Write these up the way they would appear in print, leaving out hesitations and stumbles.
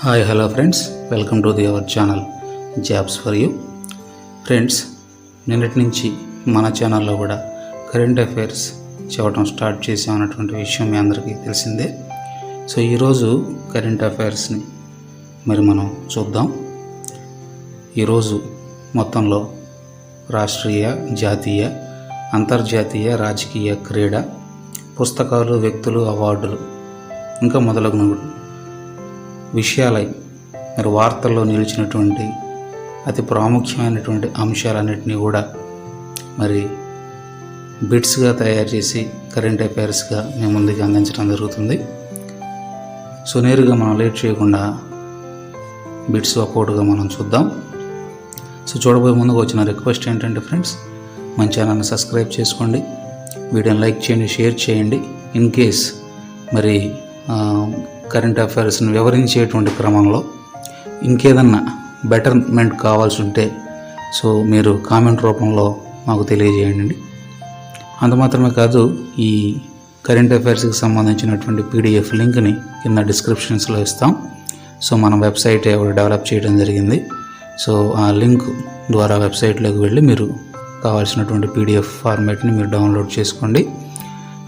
Hi hello friends, welcome to our channel jobs for you. Friends, నిన్నటి నుంచి మన ఛానల్లో కూడా కరెంట్ అఫైర్స్ చెప్పడం స్టార్ట్ చేసామన్నటువంటి విషయం మీ అందరికీ తెలిసిందే. సో ఈరోజు కరెంట్ అఫైర్స్ని మనం చూద్దాం. ఈరోజు మొత్తంలో రాష్ట్రీయ, జాతీయ, అంతర్జాతీయ, రాజకీయ, క్రీడ, పుస్తకాలు, వ్యక్తులు, అవార్డులు ఇంకా మొదలగు విషయాలై వార్తల్లో నిలిచినటువంటి అతి ప్రాముఖ్యమైనటువంటి అంశాలన్నింటినీ కూడా బిట్స్గా తయారు చేసి కరెంట్ అఫైర్స్గా మేము ముందుకు అందించడం జరుగుతుంది. సో నేరుగా మనం లేట్ చేయకుండా బిట్స్ ఒక్కొక్కటిగా మనం చూద్దాం. సో చూడబోయే ముందుకు వచ్చిన రిక్వెస్ట్ ఏంటంటే ఫ్రెండ్స్, మన ఛానల్ని సబ్స్క్రైబ్ చేసుకోండి, వీడియోని లైక్ చేయండి, షేర్ చేయండి. ఇన్ కేస్ కరెంట్ అఫైర్స్ని వివరించేటువంటి క్రమంలో ఇంకేదన్నా బెటర్మెంట్ కావాల్సి ఉంటే సో మీరు కామెంట్ రూపంలో మాకు తెలియజేయండి. అంత మాత్రమే కాదు, ఈ కరెంట్ అఫైర్స్కి సంబంధించినటువంటి పీడిఎఫ్ లింక్ని కింద డిస్క్రిప్షన్స్లో ఇస్తాం. సో మన వెబ్సైట్ డెవలప్ చేయడం జరిగింది. సో ఆ లింక్ ద్వారా వెబ్సైట్లోకి వెళ్ళి మీరు కావాల్సినటువంటి పీడిఎఫ్ ఫార్మాట్ని మీరు డౌన్లోడ్ చేసుకోండి.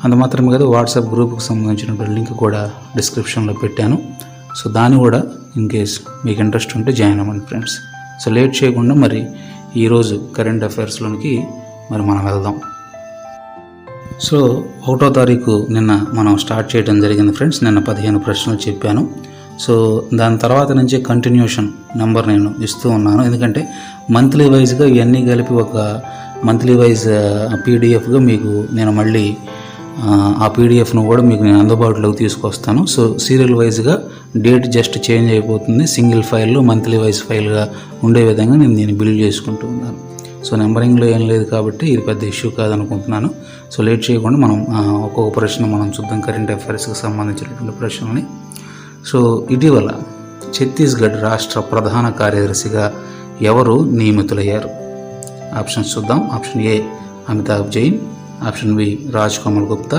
అంత మాత్రమే కాదు, వాట్సాప్ గ్రూప్కి సంబంధించినటువంటి లింక్ కూడా డిస్క్రిప్షన్లో పెట్టాను. సో దాన్ని కూడా ఇన్ కేస్ మీకు ఇంట్రెస్ట్ ఉంటే జాయిన్ అవ్వండి ఫ్రెండ్స్. సో లేట్ చేయకుండా ఈరోజు కరెంట్ అఫైర్స్లోనికి మనం వెళ్దాం. సో 1వ తారీఖు నిన్న మనం స్టార్ట్ చేయడం జరిగింది ఫ్రెండ్స్. నిన్న 15 ప్రశ్నలు చెప్పాను. సో దాని తర్వాత నుంచి కంటిన్యూషన్ నెంబర్ నేను ఇస్తూ ఉన్నాను, ఎందుకంటే మంత్లీ వైజ్గా ఇవన్నీ కలిపి ఒక మంత్లీ వైజ్ పీడిఎఫ్గా మీకు నేను మళ్ళీ ఆ పీడిఎఫ్ను కూడా మీకు నేను అందుబాటులోకి తీసుకొస్తాను. సో సీరియల్ వైజ్గా డేట్ జస్ట్ చేంజ్ అయిపోతుంది, సింగిల్ ఫైల్లో మంత్లీ వైజ్ ఫైల్గా ఉండే విధంగా నేను బిల్డ్ చేసుకుంటూ ఉన్నాను. సో నెంబరింగ్లో ఏం లేదు కాబట్టి ఇది పెద్ద ఇష్యూ కాదనుకుంటున్నాను. సో లేట్ చేయకుండా ఒక్కొక్క ప్రశ్న చూద్దాం, కరెంట్ అఫైర్స్కి సంబంధించినటువంటి ప్రశ్నలని. సో ఇటీవల ఛత్తీస్గఢ్ రాష్ట్ర ప్రధాన కార్యదర్శిగా ఎవరు నియమితులయ్యారు? ఆప్షన్స్ చూద్దాం. Option A Amitabh Jain, option B Raj Kamal Gupta,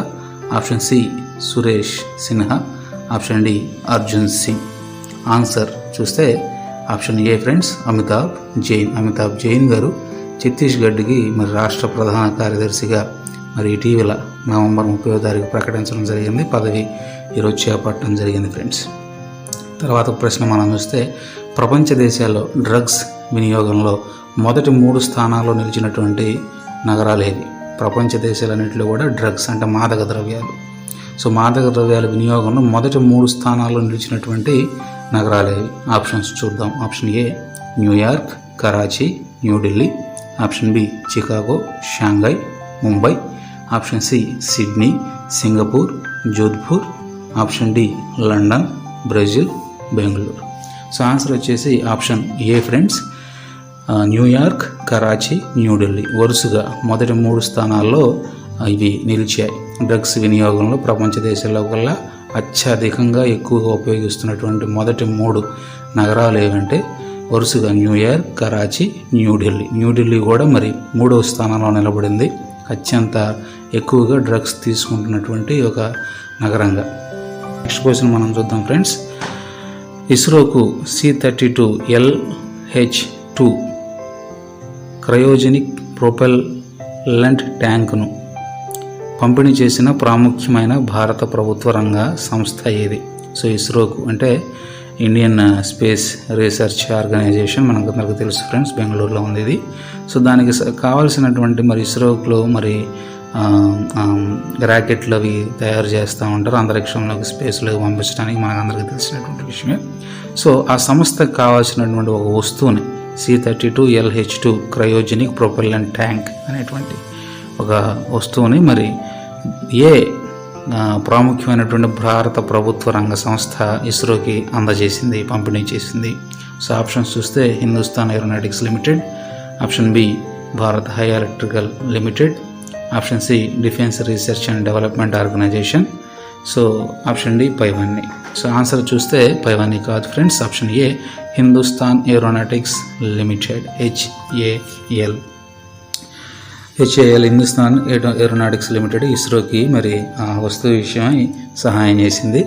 option C Suresh Sinha, option D Arjun Singh. Answer చూస్తే option A friends, Amitabh Jain. Amitabh Jain గారు ఛత్తీస్గఢ్కి రాష్ట్ర ప్రధాన కార్యదర్శిగా ఇటీవల నవంబర్ 30వ తారీఖు ప్రకటించడం జరిగింది. పదవి ఈరోజు చేపట్టడం జరిగింది ఫ్రెండ్స్. తర్వాత ప్రశ్న చూస్తే, ప్రపంచ దేశాల్లో డ్రగ్స్ వినియోగంలో మొదటి 3 స్థానాల్లో నిలిచినటువంటి నగరాలు ఏవి? ప్రపంచ దేశాలన్నింటిలో కూడా డ్రగ్స్ అంటే మాదక ద్రవ్యాలు. సో మాదక ద్రవ్యాల వినియోగంలో మొదటి 3 స్థానాల్లో నిలిచినటువంటి నగరాలు ఏవి? ఆప్షన్స్ చూద్దాం. Option A New York, Karachi, New Delhi, option B Chicago, Shanghai, Mumbai, option C Sydney, Singapore, Jodhpur, option D London, Brazil, Bengaluru. So answer వచ్చేసి option A friends, New York, Karachi, New Delhi వరుసగా మొదటి 3 స్థానాల్లో ఇవి నిలిచాయి. డ్రగ్స్ వినియోగంలో ప్రపంచ దేశాల్లో కల్లా అత్యధికంగా ఎక్కువగా ఉపయోగిస్తున్నటువంటి మొదటి 3 నగరాలు ఏవంటే వరుసగా న్యూయార్క్, కరాచీ, న్యూఢిల్లీ. న్యూఢిల్లీ కూడా 3వ స్థానంలో నిలబడింది, అత్యంత ఎక్కువగా డ్రగ్స్ తీసుకుంటున్నటువంటి ఒక నగరంగా. నెక్స్ట్ క్వశ్చన్ చూద్దాం ఫ్రెండ్స్. ఇస్రోకు C-32LH-2 క్రయోజెనిక్ ప్రొపెల్లెంట్ ట్యాంకును పంపిణీ చేసిన ప్రాముఖ్యమైన భారత ప్రభుత్వ రంగ సంస్థ ఏది? సో ఇస్రోకు అంటే ఇండియన్ స్పేస్ రీసెర్చ్ ఆర్గనైజేషన్, మనకు తెలుసు ఫ్రెండ్స్, బెంగళూరులో ఉంది ఇది. సో దానికి కావాల్సినటువంటి ఇస్రోలో ర్యాకెట్లు అవి తయారు చేస్తూ ఉంటారు, అంతరిక్షంలోకి స్పేస్లోకి పంపించడానికి మనకందరికీ తెలిసినటువంటి విషయమే. సో ఆ సంస్థకు కావాల్సినటువంటి ఒక వస్తువుని C-32LH-2 క్రయోజెనిక్ ప్రొపెల్లెంట్ ట్యాంక్ అనేటువంటి ఒక వస్తువుని ఏ ప్రాముఖ్యమైనటువంటి భారత ప్రభుత్వ రంగ సంస్థ ఇస్రోకి అందజేసింది, పంపిణీ చేసింది? సో ఆప్షన్స్ చూస్తే Hindustan Aeronautics Limited, option B Bharat High Electrical Limited, option C Defence Research and Development Organisation, so option D పైవన్నీ. సో ఆన్సర్ చూస్తే పైవన్నీ కాదు friends, option A Hindustan Aeronautics Limited, HAL. Hindustan Aeronautics Limited ఇస్రోకి వస్తువు విషయమై సహాయం చేసింది.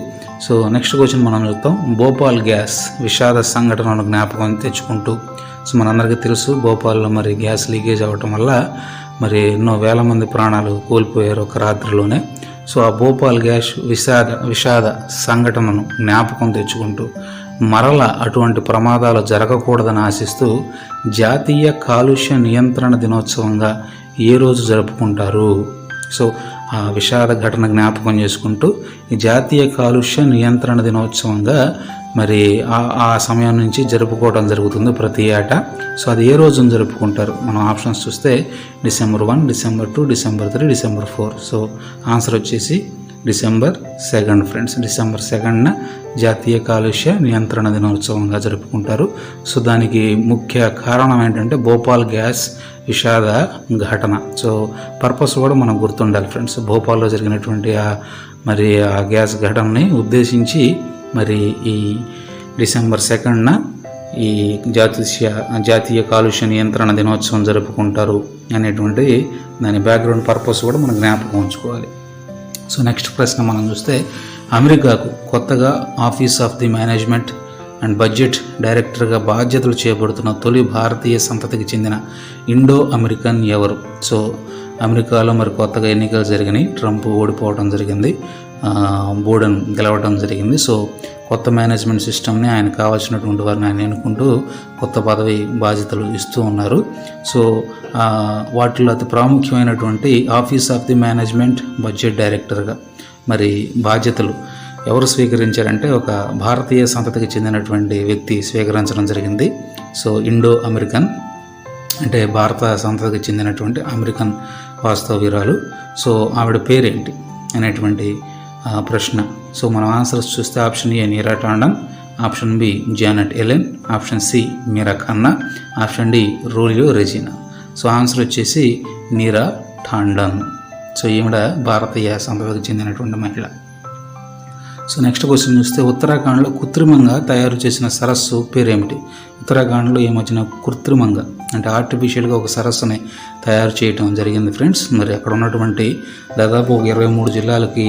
సో నెక్స్ట్ క్వశ్చన్ మనం చూద్దాం. భోపాల్ గ్యాస్ విషాద సంఘటనను జ్ఞాపకం తెచ్చుకుంటూ, సో మనందరికీ తెలుసు భోపాల్లో మరి గ్యాస్ లీకేజ్ అవ్వటం వల్ల మరి ఎన్నో వేల మంది ప్రాణాలు కోల్పోయారు ఒక రాత్రిలోనే. సో ఆ భోపాల్ గ్యాస్ విషాద సంఘటనను జ్ఞాపకం తెచ్చుకుంటూ మరల అటువంటి ప్రమాదాలు జరగకూడదని ఆశిస్తూ జాతీయ కాలుష్య నియంత్రణ దినోత్సవంగా ఏ రోజు జరుపుకుంటారు? సో ఆ విషాద ఘటన జ్ఞాపకం చేసుకుంటూ ఈ జాతీయ కాలుష్య నియంత్రణ దినోత్సవంగా మరి ఆ సమయం నుంచి జరుపుకోవడం జరుగుతుంది ప్రతి ఏటా. సో అది ఏ రోజున జరుపుకుంటారు? మనం ఆప్షన్స్ చూస్తే December 1, December 2, December 3, December 4. So answer వచ్చేసి December 2 ఫ్రెండ్స్. December 2న జాతీయ కాలుష్య నియంత్రణ దినోత్సవంగా జరుపుకుంటారు. సో దానికి ముఖ్య కారణం ఏంటంటే భోపాల్ గ్యాస్ విషాద ఘటన. సో పర్పస్ కూడా మనం గుర్తుండాలి ఫ్రెండ్స్. భోపాల్లో జరిగినటువంటి మరి ఆ గ్యాస్ ఘటనని ఉద్దేశించి మరి ఈ December 2న ఈ జాతీయ కాలుష్య నియంత్రణ దినోత్సవం జరుపుకుంటారు అనేటువంటి దాని బ్యాక్గ్రౌండ్ పర్పస్ కూడా మనం జ్ఞాపకం ఉంచుకోవాలి. సో నెక్స్ట్ ప్రశ్న మనం చూస్తే, అమెరికాకు కొత్తగా office of the management and budget డైరెక్టర్గా బాధ్యతలు చేపడుతున్న తొలి భారతీయ సంతతికి చెందిన ఇండో అమెరికన్ ఎవరు? సో అమెరికాలో మరి కొత్తగా ఎన్నికలు జరిగినాయి, ట్రంప్ ఓడిపోవడం జరిగింది, బోడెన్ గెలవడం జరిగింది. సో కొత్త మేనేజ్మెంట్ సిస్టమ్ని ఆయన కావాల్సినటువంటి వారిని ఆయన ఎన్నుకుంటూ కొత్త పదవి బాధ్యతలు ఇస్తూ ఉన్నారు. సో వాటిలో అతి ప్రాముఖ్యమైనటువంటి office of the management budget డైరెక్టర్గా మరి బాధ్యతలు ఎవరు స్వీకరించారంటే ఒక భారతీయ సంతతికి చెందినటువంటి వ్యక్తి స్వీకరించడం జరిగింది. సో ఇండో అమెరికన్ అంటే భారత సంతతికి చెందినటువంటి అమెరికన్ వాస్తవ్యురాలు. సో ఆవిడ పేరేంటి అనేటువంటి ప్రశ్న. సో మనం ఆన్సర్స్ చూస్తే option A Neera Tandon, option B Janet Ellen, option C Meera Khanna, option D Rolio Regina. So answer వచ్చేసి నీరా టాండన్. సో ఈవిడ భారతీయ సంతతికి చెందినటువంటి మహిళ. సో నెక్స్ట్ క్వశ్చన్ చూస్తే, ఉత్తరాఖండ్లో కృత్రిమంగా తయారు చేసిన సరస్సు పేరేమిటి? ఉత్తరాఖండ్లో ఏమొచ్చిన కృత్రిమంగా అంటే ఆర్టిఫిషియల్గా ఒక సరస్సుని తయారు చేయడం జరిగింది ఫ్రెండ్స్. మరి అక్కడ ఉన్నటువంటి దాదాపు 23 జిల్లాలకి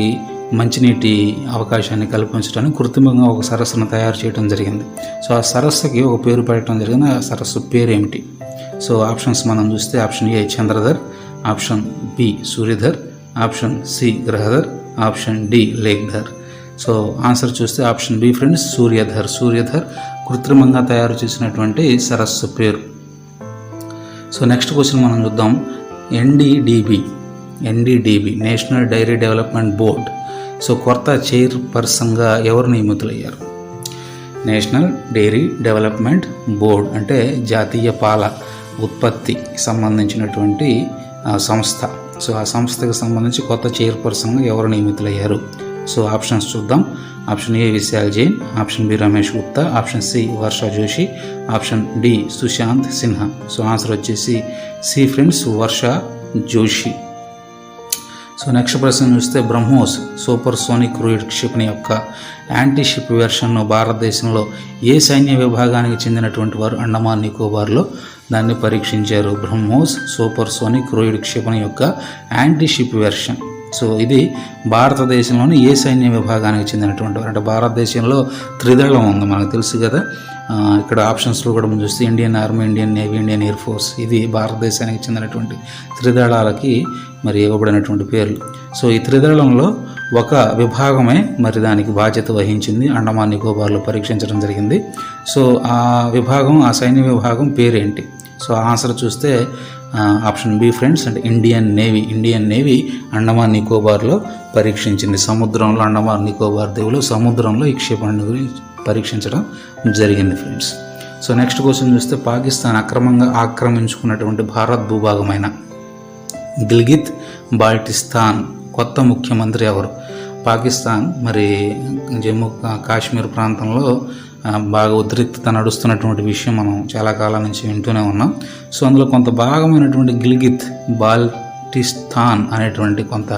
మంచినీటి అవకాశాన్ని కల్పించడానికి కృత్రిమంగా ఒక సరస్సును తయారు చేయడం జరిగింది. సో ఆ సరస్సుకి ఒక పేరు పెట్టడం జరిగింది. ఆ సరస్సు పేరేమిటి? సో ఆప్షన్స్ మనం చూస్తే option A Chandradhar, option B Suryadhar, option C Grahadhar, option D Lekdhar. So answer చూస్తే option B friends, Suryadhar. Suryadhar కృత్రిమంగా తయారు చేసినటువంటి సరస్సు పేరు. సో నెక్స్ట్ క్వశ్చన్ మనం చూద్దాం. NDDB national dairy development board so కొత్త చైర్పర్సన్గా ఎవరు నియమితులయ్యారు? నేషనల్ డైరీ డెవలప్మెంట్ బోర్డ్ అంటే జాతీయ పాల ఉత్పత్తికి సంబంధించినటువంటి సంస్థ. సో ఆ సంస్థకి సంబంధించి కొత్త చైర్పర్సన్గా ఎవరు నియమితులయ్యారు? సో ఆప్షన్స్ చూద్దాం. Option A Vishal Jain, option B Ramesh Gupta, option C Varsha Joshi, option D Sushant Sinha. So answer వచ్చేసి C friends, Varsha Joshi. So next ప్రశ్న చూస్తే, బ్రహ్మోస్ సూపర్ సోనిక్ క్రూయిడ్ క్షిపణి యొక్క యాంటీ షిప్ వెర్షన్ను భారతదేశంలో ఏ సైన్య విభాగానికి చెందినటువంటి వారు అండమాన్ నికోబార్లో దాన్ని పరీక్షించారు? బ్రహ్మోస్ సూపర్ సోనిక్ క్రూయిడ్ క్షిపణి యొక్క యాంటీ షిప్ వెర్షన్. సో ఇది భారతదేశంలోని ఏ సైన్య విభాగానికి చెందినటువంటి వారు అంటే భారతదేశంలో త్రిదళం ఉంది మనకు తెలుసు కదా. ఇక్కడ ఆప్షన్స్లో కూడా మనం చూస్తే Indian army, Indian navy, Indian air force. ఇది భారతదేశానికి చెందినటువంటి త్రిదళాలకి మరి ఇవ్వబడినటువంటి పేర్లు. సో ఈ త్రిదళంలో ఒక విభాగమే మరి దానికి బాధ్యత వహించింది, అండమాన్ నికోబార్లో పరీక్షించడం జరిగింది. సో ఆ విభాగం, ఆ సైన్య విభాగం పేరేంటి? సో ఆన్సర్ చూస్తే ఆప్షన్ బి ఫ్రెండ్స్ అంటే ఇండియన్ నేవీ అండమాన్ నికోబార్లో పరీక్షించింది. సముద్రంలో అండమాన్ నికోబార్ దీవులు సముద్రంలో ఈ క్షిపణి గురించి పరీక్షించడం జరిగింది ఫ్రెండ్స్. సో నెక్స్ట్ క్వశ్చన్ చూస్తే, పాకిస్తాన్ అక్రమంగా ఆక్రమించుకున్నటువంటి భారత్ భూభాగమైన గిల్గిత్ బాల్టిస్తాన్ కొత్త ముఖ్యమంత్రి ఎవరు? పాకిస్తాన్ మరి జమ్మూ కాశ్మీర్ ప్రాంతంలో బాగా ఉద్రిక్తత నడుస్తున్నటువంటి విషయం మనం చాలా కాలం నుంచి వింటూనే ఉన్నాం. సో అందులో కొంత భాగమైనటువంటి గిల్గిత్ బాల్టిస్తాన్ అనేటువంటి కొంత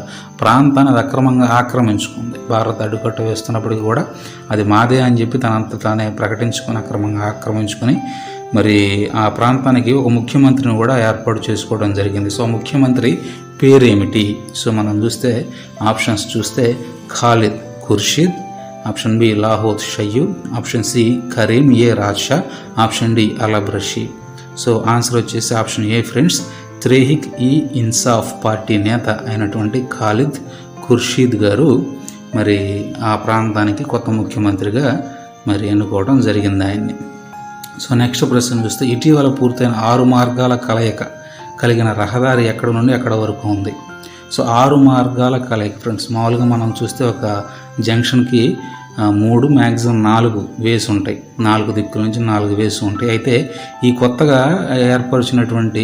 ప్రాంతాన్ని అది అక్రమంగా ఆక్రమించుకుంది. భారత్ అడ్డుకట్ట వేస్తున్నప్పటికీ కూడా అది మాదే అని చెప్పి తనంత తానే ప్రకటించుకొని అక్రమంగా ఆక్రమించుకొని మరి ఆ ప్రాంతానికి ఒక ముఖ్యమంత్రిని కూడా ఏర్పాటు చేసుకోవడం జరిగింది. సో ముఖ్యమంత్రి పేరేమిటి? సో మనం చూస్తే ఆప్షన్స్ చూస్తే Khalid Khurshid, option B Lahot Shayyu, option C Karim ఏ Rajsha, option D Alab Rashid. So answer వచ్చేసి ఆప్షన్ ఏ ఫ్రెండ్స్, త్రేహిక్ ఈ ఇన్సాఫ్ పార్టీ నేత అయినటువంటి ఖాలిద్ ఖుర్షీద్ గారు మరి ఆ ప్రాంతానికి కొత్త ముఖ్యమంత్రిగా మరి ఎన్నుకోవడం జరిగింది ఆయన్ని. సో నెక్స్ట్ ప్రశ్న చూస్తే ఇటీవల పూర్తయిన 6 మార్గాల కలయిక కలిగిన రహదారి ఎక్కడ నుండి ఎక్కడ వరకు ఉంది? సో 6 మార్గాల కలయిక ఫ్రెండ్స్, మామూలుగా మనం చూస్తే ఒక జంక్షన్కి 3 మ్యాక్సిమం 4 వేస్ ఉంటాయి, 4 దిక్కుల నుంచి 4 వేస్ ఉంటాయి. అయితే ఈ కొత్తగా ఏర్పరిచినటువంటి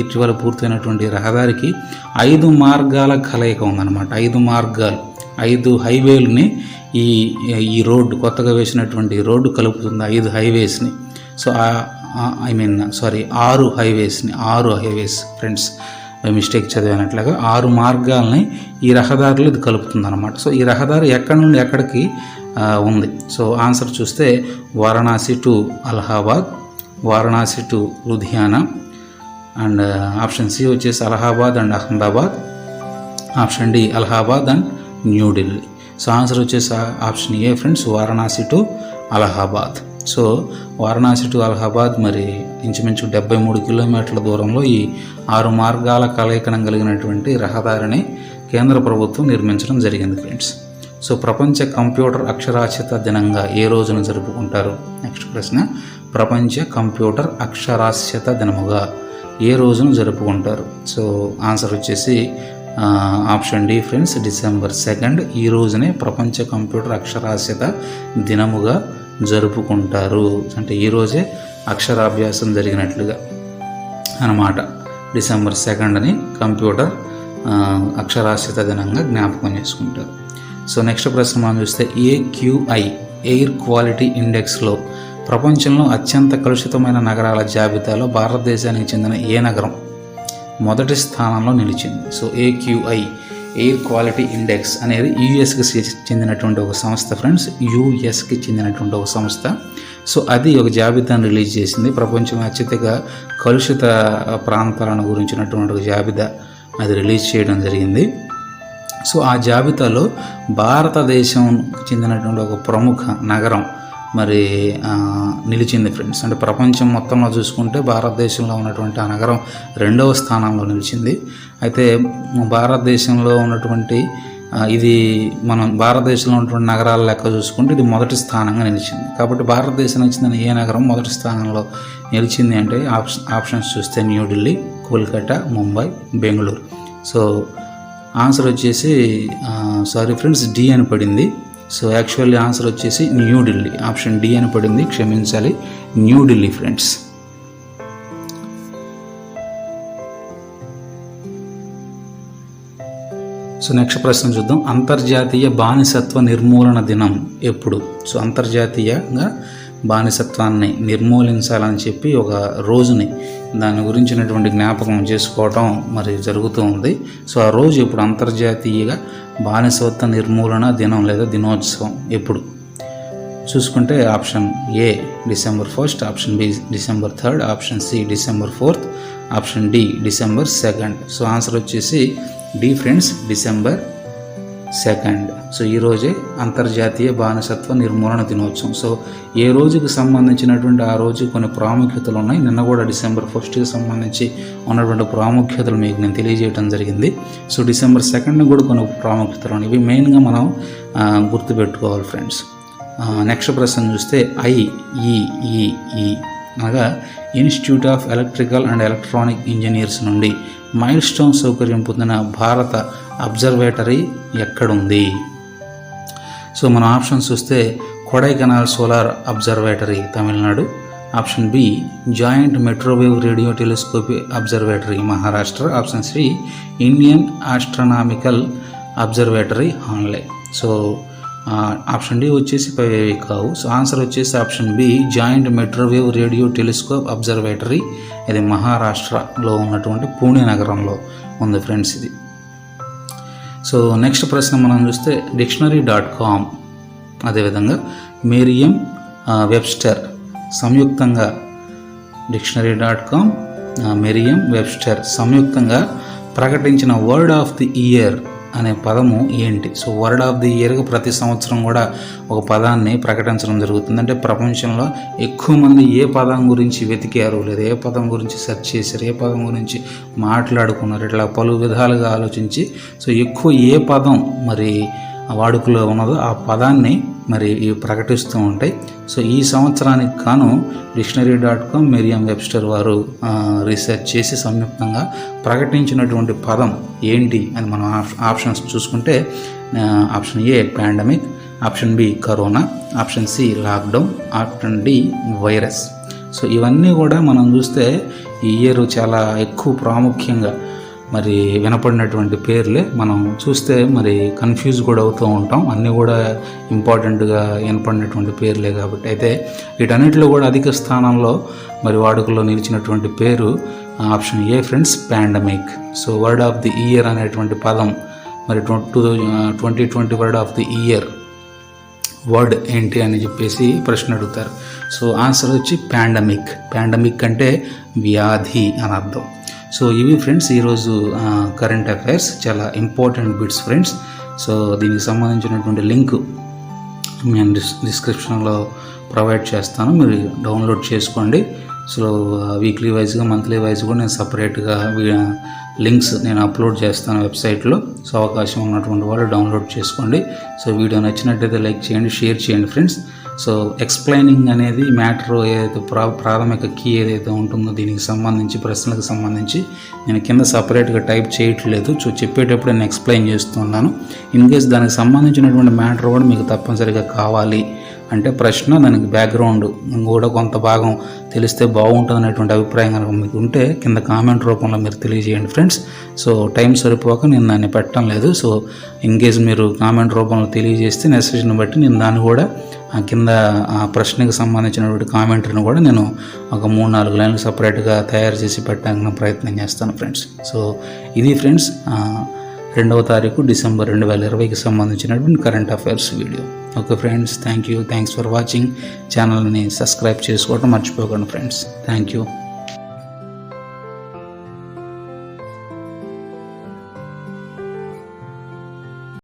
ఇటీవల పూర్తయినటువంటి రహదారికి 5 మార్గాల కలయిక ఉందన్నమాట. 5 మార్గాలు, 5 హైవేలని ఈ రోడ్డు, కొత్తగా వేసినటువంటి రోడ్డు కలుపుతుంది 5 హైవేస్ని. సో 6 హైవేస్ని, 6 హైవేస్ ఫ్రెండ్స్, మిస్టేక్ చదివినట్లుగా 6 మార్గాలని ఈ రహదారిలో ఇది కలుపుతుంది అనమాట. సో ఈ రహదారి ఎక్కడి నుండి ఎక్కడికి ఉంది? సో ఆన్సర్ చూస్తే Varanasi to Allahabad, Varanasi to Ludhiana, and option C వచ్చేసి Allahabad and Ahmedabad, option D Allahabad and New Delhi. So answer వచ్చేసి option A friends, Varanasi to Allahabad. So Varanasi to Allahabad మరి ఇంచుమించు 73 కిలోమీటర్ల దూరంలో ఈ 6 మార్గాల కలయికనం కలిగినటువంటి రహదారిని కేంద్ర ప్రభుత్వం నిర్మించడం జరిగింది ఫ్రెండ్స్. సో ప్రపంచ కంప్యూటర్ అక్షరాస్యత దినంగా ఏ రోజున జరుపుకుంటారు? నెక్స్ట్ ప్రశ్న, ప్రపంచ కంప్యూటర్ అక్షరాస్యత దినముగా ఏ రోజున జరుపుకుంటారు? సో ఆన్సర్ వచ్చేసి ఆప్షన్ డి ఫ్రెండ్స్, డిసెంబర్ 2 ఈ రోజునే ప్రపంచ కంప్యూటర్ అక్షరాస్యత దినముగా జరుపుకుంటారు. అంటే ఈరోజే అక్షరాభ్యాసం జరిగినట్లుగా అన్నమాట. డిసెంబర్ 2 కంప్యూటర్ అక్షరాస్యత దినంగా జ్ఞాపకం చేసుకుంటారు. సో నెక్స్ట్ ప్రశ్న మనం చూస్తే AQI ఎయిర్ క్వాలిటీ ఇండెక్స్లో ప్రపంచంలో అత్యంత కలుషితమైన నగరాల జాబితాలో భారతదేశానికి చెందిన ఏ నగరం మొదటి స్థానంలో నిలిచింది? So AQI air quality index అనేది యుఎస్కి చెందినటువంటి ఒక సంస్థ ఫ్రెండ్స్, యుఎస్కి చెందినటువంటి ఒక సంస్థ. సో అది ఒక జాబితాను రిలీజ్ చేసింది. ప్రపంచంలో అత్యధిక కలుషిత ప్రాంతాలను గురించినటువంటి ఒక జాబితా అది రిలీజ్ చేయడం జరిగింది. సో ఆ జాబితాలో భారతదేశంకి చెందినటువంటి ఒక ప్రముఖ నగరం మరి నిలిచింది ఫ్రెండ్స్. అంటే ప్రపంచం మొత్తంలో చూసుకుంటే భారతదేశంలో ఉన్నటువంటి ఆ నగరం 2వ స్థానంలో నిలిచింది. అయితే భారతదేశంలో ఉన్నటువంటి ఇది మనం భారతదేశంలో ఉన్నటువంటి నగరాల లెక్క చూసుకుంటే ఇది మొదటి స్థానంగా నిలిచింది. కాబట్టి భారతదేశానికి చెందిన ఏ నగరం మొదటి స్థానంలో నిలిచింది అంటే ఆప్షన్స్ చూస్తే న్యూఢిల్లీ, కోల్కతా, ముంబై, బెంగళూరు. సో ఆన్సర్ వచ్చేసి ఫ్రెండ్స్ డి అని పడింది. సో యాక్చువల్లీ ఆన్సర్ వచ్చేసి న్యూఢిల్లీ, ఆప్షన్ డి అని పడింది, క్షమించాలి, న్యూఢిల్లీ ఫ్రెండ్స్. సో నెక్స్ట్ ప్రశ్న చూద్దాం. అంతర్జాతీయ బానిసత్వ నిర్మూలన దినం ఎప్పుడు? సో అంతర్జాతీయంగా బానిసత్వాన్ని నిర్మూలించాలని చెప్పి ఒక రోజుని దాని గురించినటువంటి జ్ఞాపకం చేసుకోవటం మరి జరుగుతూ ఉంది. సో ఆ రోజు ఇప్పుడు అంతర్జాతీయంగా బానిసత్వ నిర్మూలన దినం లేదా దినోత్సవం ఎప్పుడు చూసుకుంటే option A December 1, option B December 3, option C December 4, option D December 2. So answer వచ్చేసి డి ఫ్రెండ్స్, డిసెంబర్ 2. సో ఈరోజే అంతర్జాతీయ బానిసత్వ నిర్మూలన దినోత్సవం. సో ఏ రోజుకి సంబంధించినటువంటి ఆ రోజు కొన్ని ప్రాముఖ్యతలు ఉన్నాయి. నిన్న కూడా డిసెంబర్ 1కి సంబంధించి ఉన్నటువంటి ప్రాముఖ్యతలు మీకు నేను తెలియజేయడం జరిగింది. సో డిసెంబర్ 2 కూడా కొన్ని ప్రాముఖ్యతలు ఉన్నాయి. ఇవి మెయిన్గా మనం గుర్తుపెట్టుకోవాలి ఫ్రెండ్స్. నెక్స్ట్ ప్రశ్న చూస్తే IEEE అనగా Institute of Electrical and Electronic Engineers నుండి మైల్ స్టోన్ సౌకర్యం పొందిన భారత అబ్జర్వేటరీ ఎక్కడుంది? సో మన ఆప్షన్స్ చూస్తే Kodaikanal solar observatory Tamil Nadu, option B joint metrowave radio telescopy observatory Maharashtra, option C Indian astronomical observatory Hanle. So option D వచ్చేసి పైవేవి కావు. సో ఆన్సర్ వచ్చేసి option B joint metrowave radio telescope observatory. ఇది మహారాష్ట్రలో ఉన్నటువంటి పూణే నగరంలో ఉంది ఫ్రెండ్స్ ఇది. సో నెక్స్ట్ ప్రశ్న మనం చూస్తే dictionary.com అదేవిధంగా మెరియం వెబ్స్టర్ సంయుక్తంగా dictionary.com మెరియం వెబ్స్టర్ సంయుక్తంగా ప్రకటించిన వర్డ్ ఆఫ్ ది ఇయర్ అనే పదము ఏంటి? సో వర్డ్ ఆఫ్ ది ఇయర్గా ప్రతి సంవత్సరం కూడా ఒక పదాన్ని ప్రకటించడం జరుగుతుంది. అంటే ప్రపంచంలో ఎక్కువ మంది ఏ పదం గురించి వెతికారు, లేదా ఏ పదం గురించి సెర్చ్ చేశారు, ఏ పదం గురించి మాట్లాడుకున్నారు, ఇట్లా పలు విధాలుగా ఆలోచించి సో ఎక్కువ ఏ పదం మరి వాడుకలో ఉన్నదో ఆ పదాన్ని మరి ఇవి ప్రకటిస్తూ ఉంటాయి. సో ఈ సంవత్సరానికి గాను dictionary.com, మెరియం వెబ్స్టర్ వారు రీసెర్చ్ చేసి సంయుక్తంగా ప్రకటించినటువంటి పదం ఏంటి అని మనం ఆప్షన్స్ చూసుకుంటే option A pandemic, option B corona, option C lockdown, option D virus. So ఇవన్నీ కూడా మనం చూస్తే ఈ ఇయర్ చాలా ఎక్కువ ప్రాముఖ్యంగా మరి వినపడినటువంటి పేర్లే. మనం చూస్తే మరి కన్ఫ్యూజ్ కూడా అవుతూ ఉంటాం, అన్నీ కూడా ఇంపార్టెంట్గా వినపడినటువంటి పేర్లే కాబట్టి. అయితే వీటన్నిటిలో కూడా అధిక స్థానంలో మరి వాడుకలో నిలిచినటువంటి పేరు option A friends, pandemic. So word of the year అనేటువంటి పదం మరి 2020 word of the year word ఏంటి అని చెప్పేసి ప్రశ్న అడుగుతారు. సో ఆన్సర్ వచ్చి పాండమిక్. పాండమిక్ అంటే వ్యాధి అని అర్థం. సో ఇవి ఫ్రెండ్స్ ఈరోజు కరెంట్ అఫైర్స్, చాలా ఇంపార్టెంట్ బిట్స్ ఫ్రెండ్స్. సో దీనికి సంబంధించినటువంటి లింక్ నేను డిస్క్రిప్షన్లో ప్రొవైడ్ చేస్తాను, మీరు డౌన్లోడ్ చేసుకోండి. సో వీక్లీ వైజ్గా, మంత్లీ వైజ్ కూడా నేను సపరేట్గా లింక్స్ నేను అప్లోడ్ చేస్తాను వెబ్సైట్లో. సో అవకాశం ఉన్నటువంటి వాళ్ళు డౌన్లోడ్ చేసుకోండి. సో వీడియో నచ్చినట్టయితే లైక్ చేయండి, షేర్ చేయండి ఫ్రెండ్స్. సో ఎక్స్ప్లెయినింగ్ అనేది మ్యాటర్ ఏదైతే ప్రాథమిక కీ ఏదైతే ఉంటుందో దీనికి సంబంధించి, ప్రశ్నలకు సంబంధించి నేను కింద సపరేట్గా టైప్ చేయట్లేదు. సో చెప్పేటప్పుడు నేను ఎక్స్ప్లెయిన్ చేస్తున్నాను. ఇన్ కేస్ దానికి సంబంధించినటువంటి మ్యాటర్ కూడా మీకు తప్పనిసరిగా కావాలి అంటే ప్రశ్న, దానికి బ్యాక్గ్రౌండ్ కూడా కొంత భాగం తెలిస్తే బాగుంటుంది అనేటువంటి అభిప్రాయం కనుక మీకు ఉంటే కింద కామెంట్ రూపంలో మీరు తెలియజేయండి ఫ్రెండ్స్. సో టైం సరిపోక నేను దాన్ని పెట్టడం లేదు. సో ఇన్ కేస్ మీరు కామెంట్ రూపంలో తెలియజేస్తే మెసేజ్ని బట్టి నేను దాన్ని కూడా కింద ఆ ప్రశ్నకు సంబంధించినటువంటి కామెంటరీని కూడా నేను ఒక 3-4 లైన్లు సపరేట్గా తయారు చేసి పెట్టడానికి ప్రయత్నం చేస్తాను ఫ్రెండ్స్. సో ఇది ఫ్రెండ్స్ 2వ తారీఖు డిసెంబర్ 2020కి సంబంధించినటువంటి current affairs video. Okay friends, thanks for watching. ఛానల్ని సబ్స్క్రైబ్ చేసుకోవడం మర్చిపోకండి ఫ్రెండ్స్. Thank you.